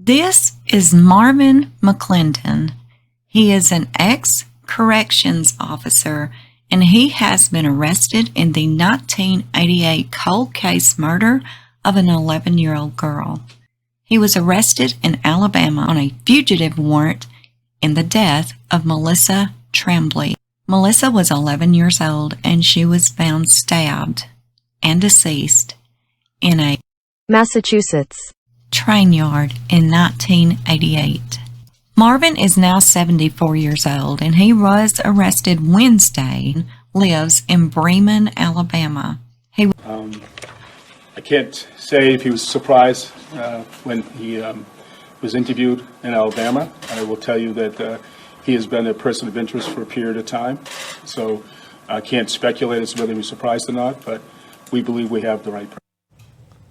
This is Marvin McClendon. He is an ex-corrections officer, and he has been arrested in the 1988 cold case murder of an 11-year-old girl. He was arrested in Alabama on a fugitive warrant in the death of Melissa Tremblay. Melissa was 11 years old, and she was found stabbed and deceased in a Massachusetts train yard in 1988. Marvin is now 74 years old, and he was arrested Wednesday. Lives in Bremen, Alabama. I can't say if he was surprised when he was interviewed in Alabama. I will tell you that he has been a person of interest for a period of time, so I can't speculate as to whether he was surprised or not, but we believe we have the right person.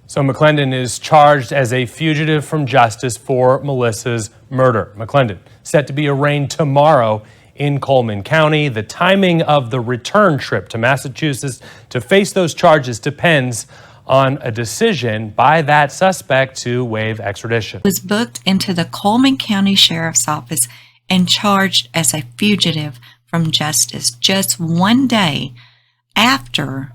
So McClendon is charged as a fugitive from justice for Melissa's murder. McClendon set to be arraigned tomorrow in Coleman County. The timing of the return trip to Massachusetts to face those charges depends on a decision by that suspect to waive extradition. He was booked into the Coleman County Sheriff's Office and charged as a fugitive from justice just one day after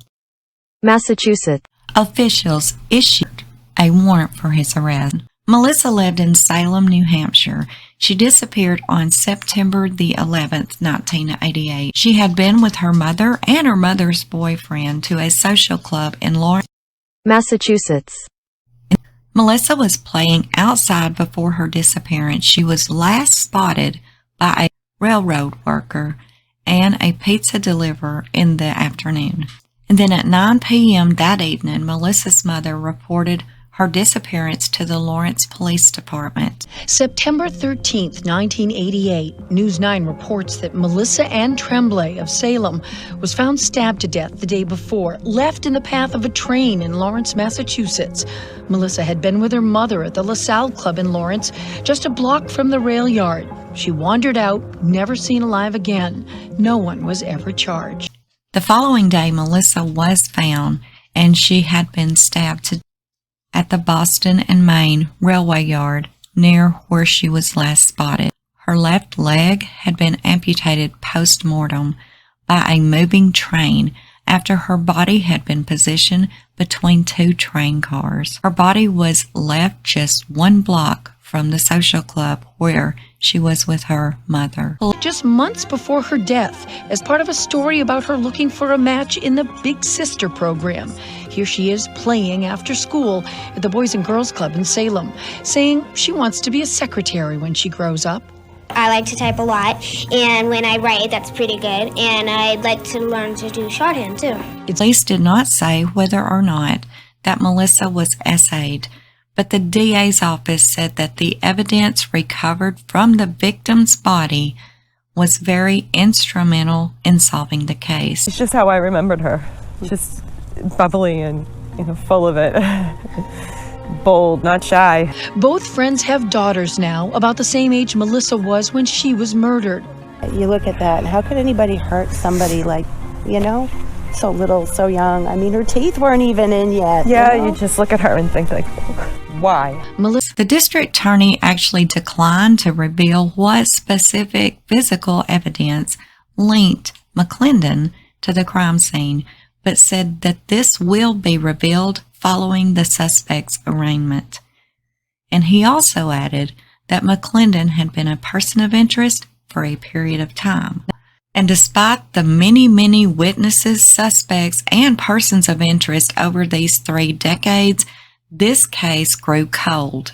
Massachusetts officials issued a warrant for his arrest. Melissa lived in Salem, New Hampshire. She disappeared on September the 11th, 1988. She had been with her mother and her mother's boyfriend to a social club in Lawrence, Massachusetts. Melissa was playing outside before her disappearance. She was last spotted by a railroad worker and a pizza deliverer in the afternoon. And then at 9 p.m. that evening, Melissa's mother reported her disappearance to the Lawrence Police Department. September 13th, 1988, News 9 reports that Melissa Ann Tremblay of Salem was found stabbed to death the day before, left in the path of a train in Lawrence, Massachusetts. Melissa had been with her mother at the LaSalle Club in Lawrence, just a block from the rail yard. She wandered out, never seen alive again. No one was ever charged. The following day, Melissa was found, and she had been stabbed to death at the Boston and Maine railway yard near where she was last spotted. Her left leg had been amputated post-mortem by a moving train after her body had been positioned between two train cars. Her body was left just one block from the social club where she was with her mother. Just months before her death, as part of a story about her looking for a match in the Big Sister program. Here she is playing after school at the Boys and Girls Club in Salem, saying she wants to be a secretary when she grows up. I like to type a lot, and when I write, that's pretty good, and I'd like to learn to do shorthand too. Police did not say whether or not that Melissa was essayed, but the DA's office said that the evidence recovered from the victim's body was very instrumental in solving the case. It's just how I remembered her, just bubbly and, full of it. Bold, not shy. Both friends have daughters now, about the same age Melissa was when she was murdered. You look at that, and how could anybody hurt somebody like, so little, so young? I mean, her teeth weren't even in yet. Yeah, you just look at her and think, why? The district attorney actually declined to reveal what specific physical evidence linked McClendon to the crime scene, but said that this will be revealed following the suspect's arraignment. And he also added that McClendon had been a person of interest for a period of time. And despite the many, many witnesses, suspects, and persons of interest over these 3 decades, this case grew cold.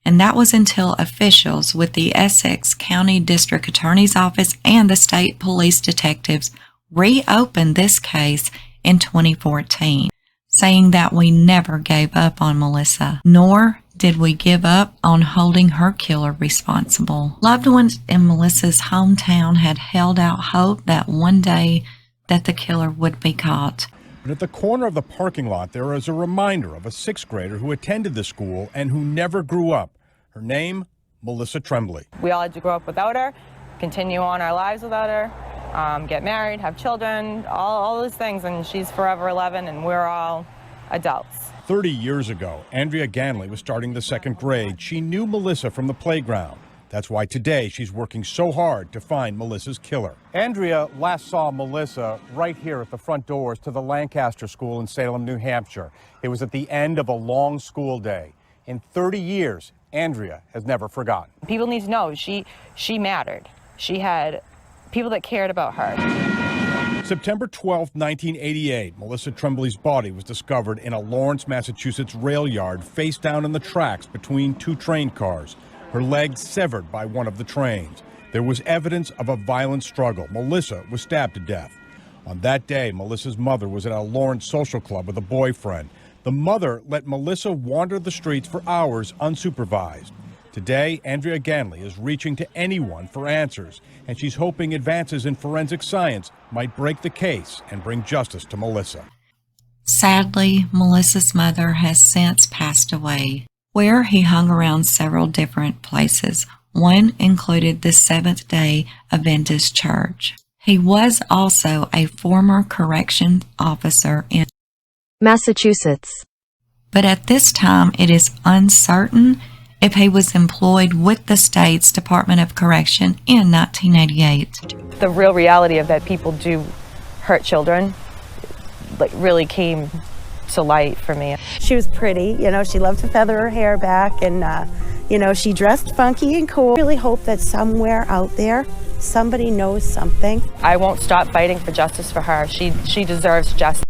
And that was until officials with the Essex County District Attorney's Office and the state police detectives reopened this case in 2014, saying that we never gave up on Melissa, nor did we give up on holding her killer responsible. Loved ones in Melissa's hometown had held out hope that one day that the killer would be caught. But at the corner of the parking lot, there is a reminder of a 6th grader who attended the school and who never grew up. Her name, Melissa Tremblay. We all had to grow up without her, continue on our lives without her, get married, have children, all those things, and she's forever 11, and we're all adults. 30 years ago, Andrea Ganley was starting the second grade. She knew Melissa from the playground. That's why today she's working so hard to find Melissa's killer. Andrea last saw Melissa right here at the front doors to the Lancaster School in Salem, New Hampshire. It was at the end of a long school day. In 30 years, Andrea has never forgotten. People need to know she mattered. She had people that cared about her. September 12, 1988, Melissa Tremblay's body was discovered in a Lawrence, Massachusetts rail yard, face down in the tracks between two train cars. Her leg severed by one of the trains. There was evidence of a violent struggle. Melissa was stabbed to death. On that day, Melissa's mother was at a Lawrence social club with a boyfriend. The mother let Melissa wander the streets for hours unsupervised. Today, Andrea Ganley is reaching to anyone for answers, and she's hoping advances in forensic science might break the case and bring justice to Melissa. Sadly, Melissa's mother has since passed away. Where he hung around several different places. One included the Seventh-day Adventist Church. He was also a former correction officer in Massachusetts. But at this time, it is uncertain if he was employed with the state's Department of Correction in 1988. The real reality of that people do hurt children really came to light for me. She was pretty, she loved to feather her hair back, and she dressed funky and cool. I really hope that somewhere out there somebody knows something. I won't stop fighting for justice for her. She deserves justice.